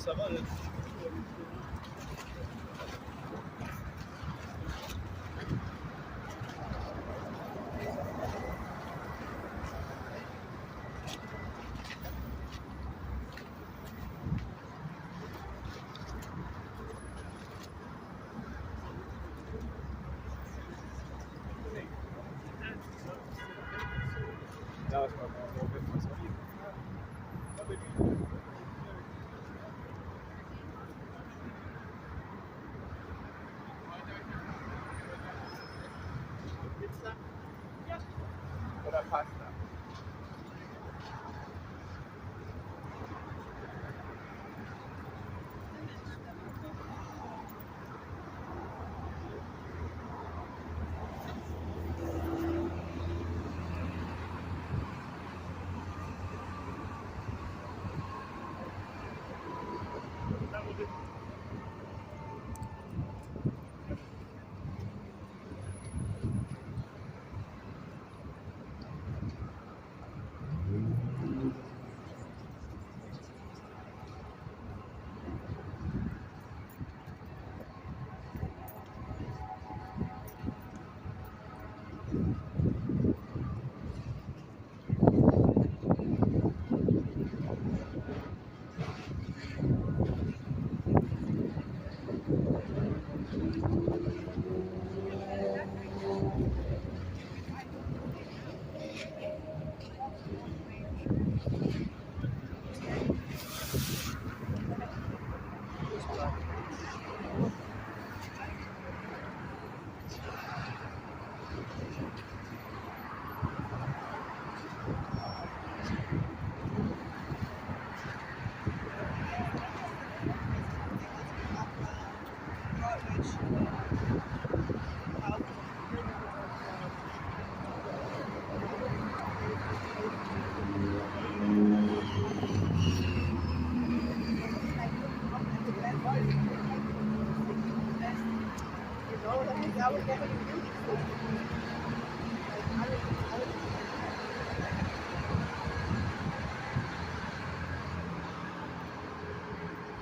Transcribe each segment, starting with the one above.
ça va là. Non, c'est pas bon, on fait pas ça. Oder Pasta.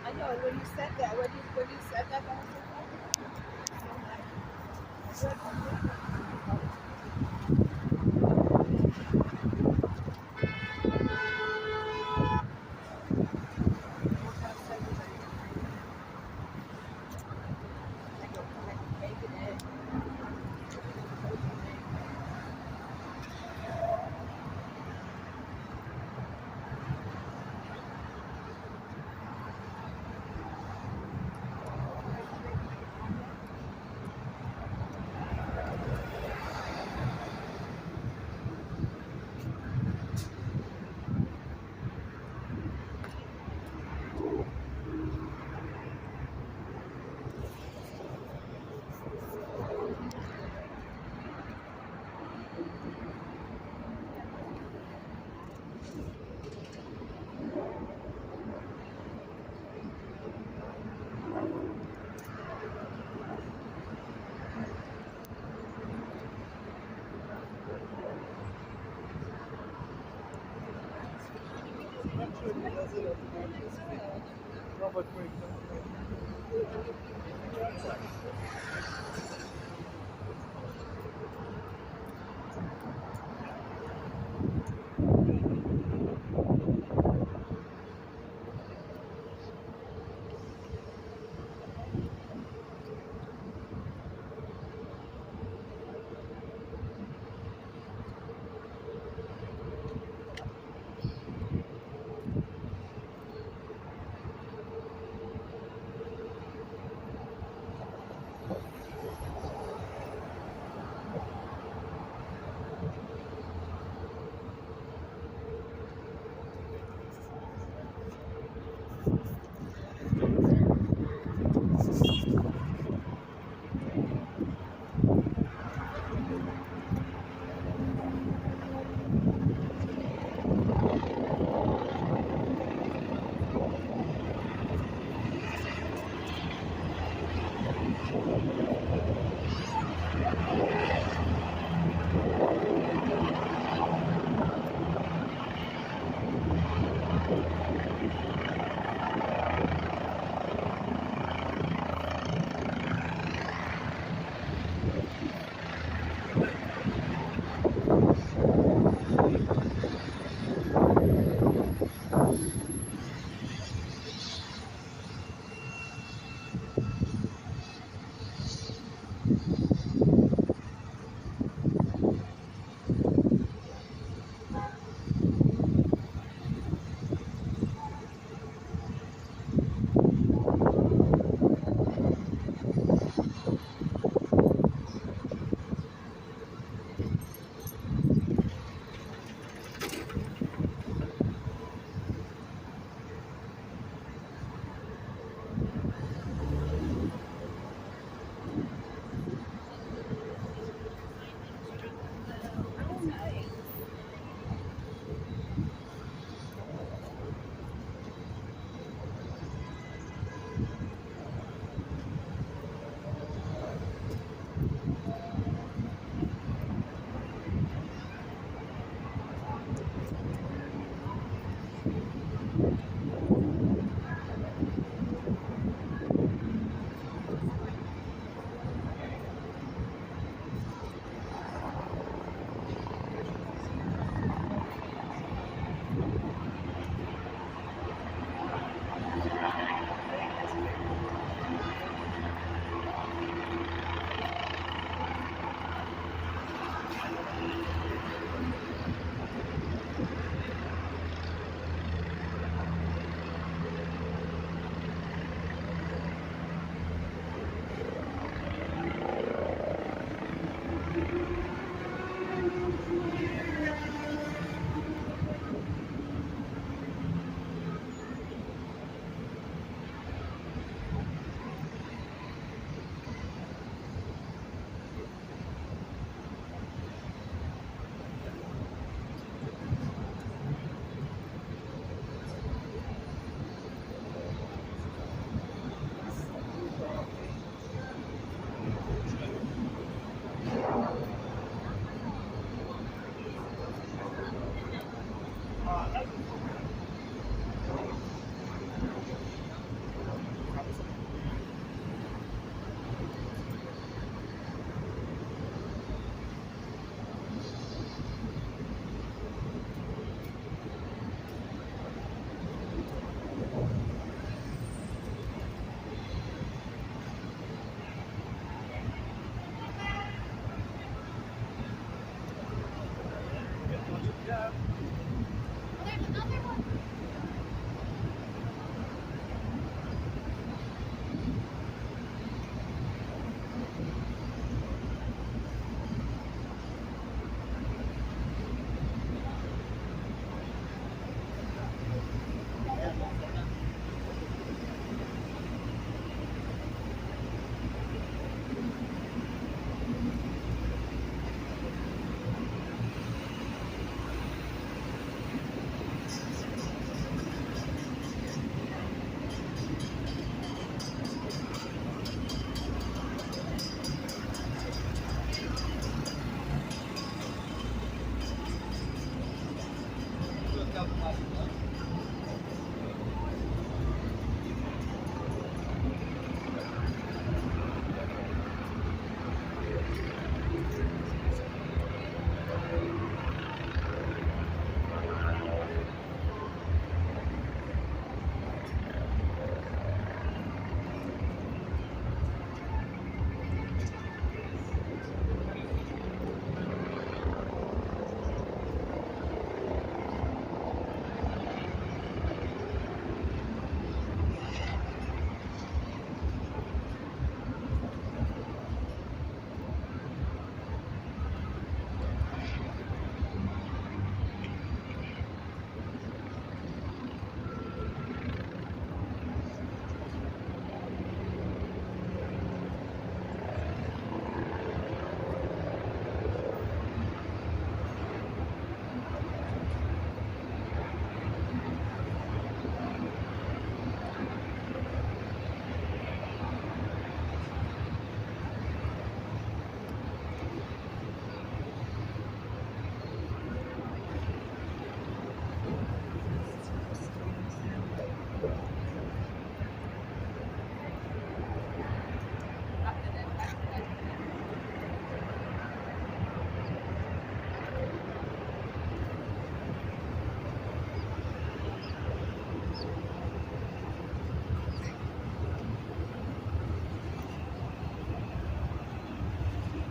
I know, and when you said that, when you said that, I was like,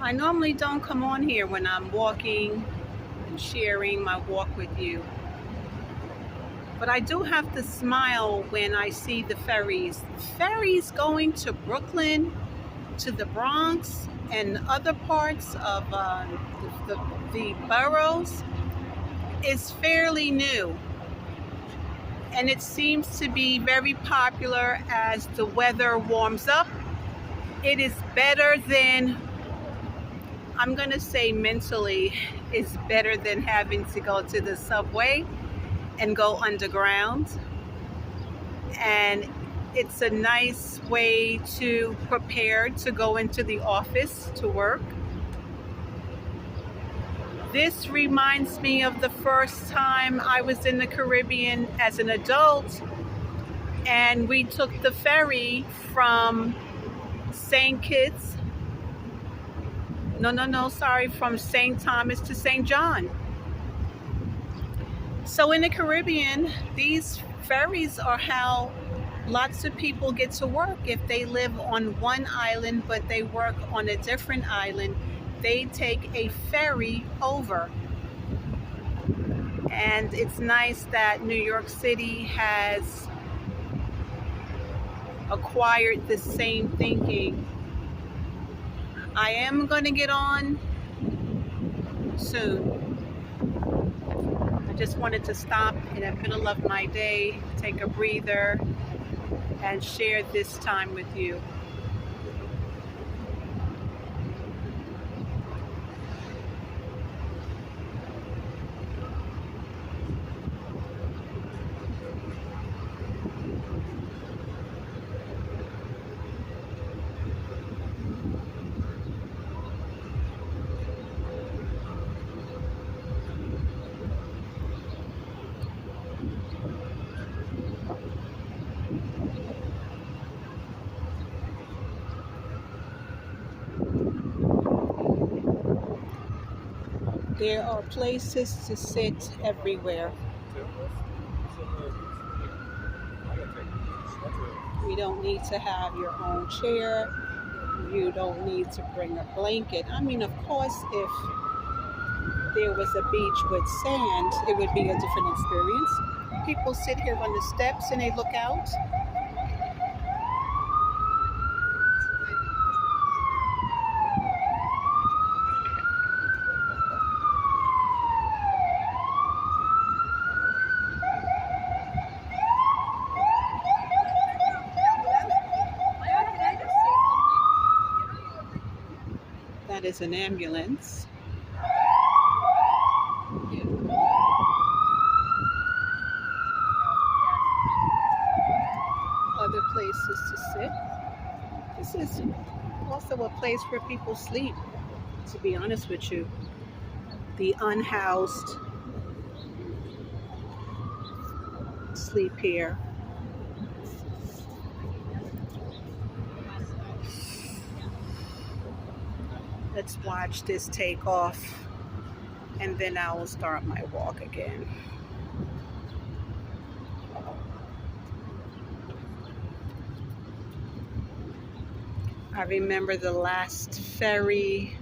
I normally don't come on here when I'm walking and sharing my walk with you, but I do have to smile when I see the ferries. Ferries going to Brooklyn, to the Bronx, and other parts of the boroughs is fairly new. And it seems to be very popular as the weather warms up. It is better than, I'm going to say mentally, it's better than having to go to the subway and go underground. And it's a nice way to prepare to go into the office to work. This reminds me of the first time I was in the Caribbean as an adult, and we took the ferry from St. Kitts, from St. Thomas to St. John. So in the Caribbean, these ferries are how lots of people get to work. If they live on one island but they work on a different island, they take a ferry over. And it's nice that New York City has acquired the same thinking. I am going to get on soon. I just wanted to stop in the middle of my day, take a breather, and share this time with you. There are places to sit everywhere. You don't need to have your own chair. You don't need to bring a blanket. I mean, of course, if there was a beach with sand, it would be a different experience. People sit here on the steps and they look out. That is an ambulance. Other places to sit. This is also a place where people sleep, to be honest with you. The unhoused sleep here. Let's watch this take off, and then I will start my walk again. I remember the last ferry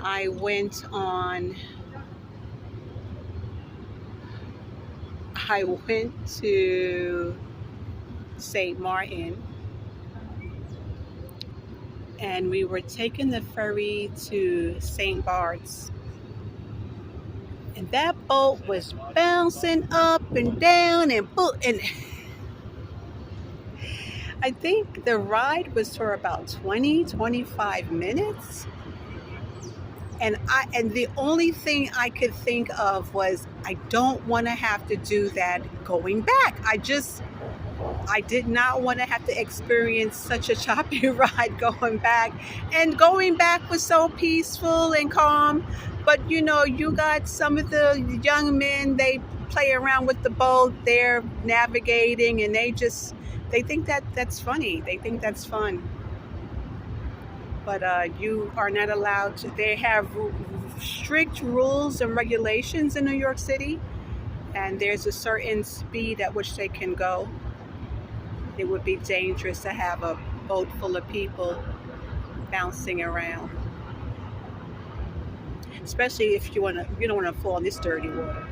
I went on. I went to St. Martin, and we were taking the ferry to St. Bart's. And that boat was bouncing up and down and I think the ride was for about 20-25 minutes. And the only thing I could think of was, I don't want to have to do that going back. I did not want to have to experience such a choppy ride going back. And going back was so peaceful and calm. But you know, you got some of the young men, they play around with the boat, they're navigating, and they think that's funny. They think that's fun. But you are not allowed to. They have strict rules and regulations in New York City, and there's a certain speed at which they can go. It would be dangerous to have a boat full of people bouncing around. especially if you don't want to fall in this dirty water.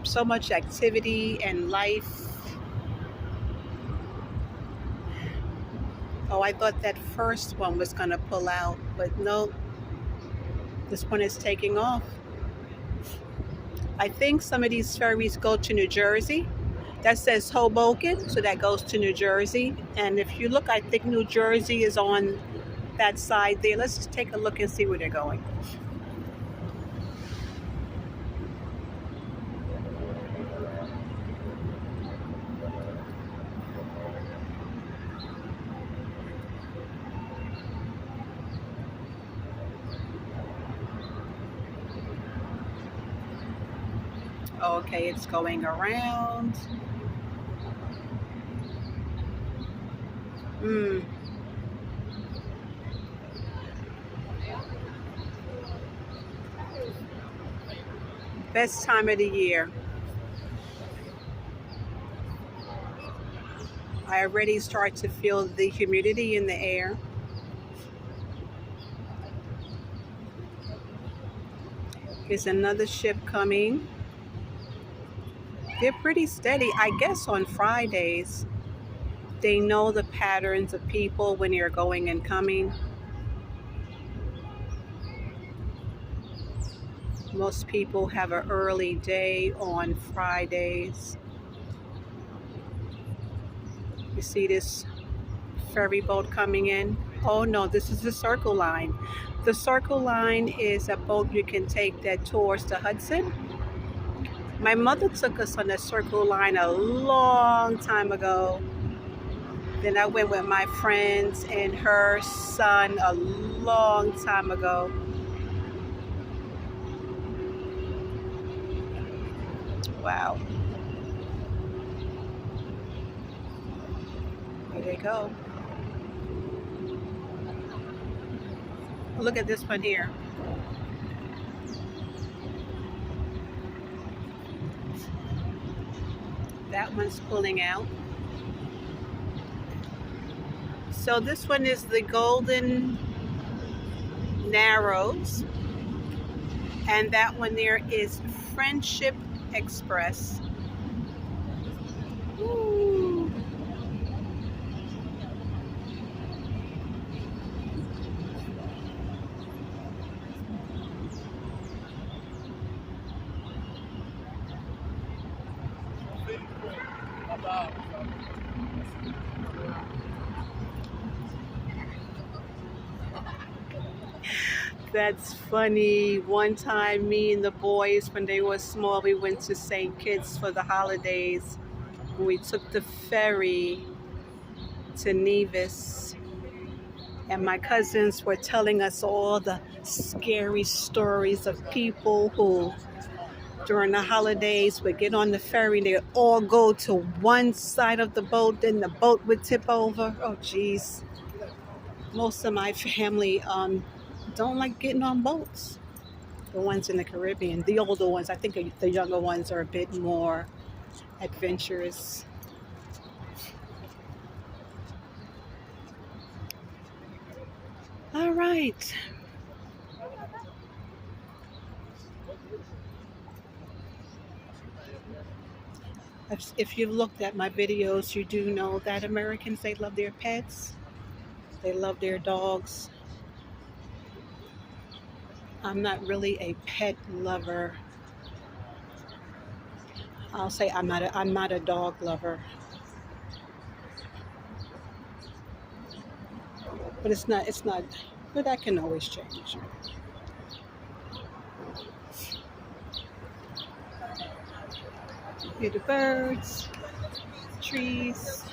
So much activity and life. Oh, I thought that first one was going to pull out, but no, this one is taking off. I think some of these ferries go to New Jersey. That says Hoboken, so that goes to New Jersey. And if you look, I think New Jersey is on that side there. Let's just take a look and see where they're going. Okay, it's going around. Best time of the year. I already start to feel the humidity in the air. Here's another ship coming. They're pretty steady. I guess on Fridays, they know the patterns of people when they're going and coming. Most people have an early day on Fridays. You see this ferry boat coming in? Oh no, this is the Circle Line. The Circle Line is a boat you can take that tours the Hudson. My mother took us on the Circle Line a long time ago. Then I went with my friends and her son a long time ago. Wow. Here they go. Look at this one here. That one's pulling out. So this one is the Golden Narrows. And that one there is Friendship Express. Ooh. That's funny. One time, me and the boys, when they were small, we went to St. Kitts for the holidays. We took the ferry to Nevis, and my cousins were telling us all the scary stories of people who, during the holidays, would get on the ferry. They'd all go to one side of the boat, then the boat would tip over. Oh, geez. Most of my family don't like getting on boats. The ones in the Caribbean, the older ones. I think the younger ones are a bit more adventurous. All right. If you've looked at my videos, you do know that Americans, they love their pets. They love their dogs. I'm not really a pet lover. I'll say I'm not a dog lover. But it's not, but that can always change. Hear the birds, trees.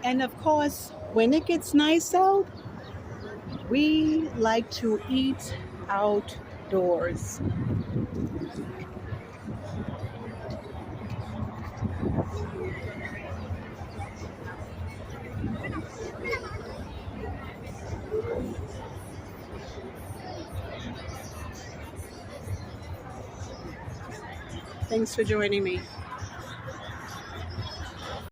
And of course, when it gets nice out, we like to eat outdoors. Thanks for joining me.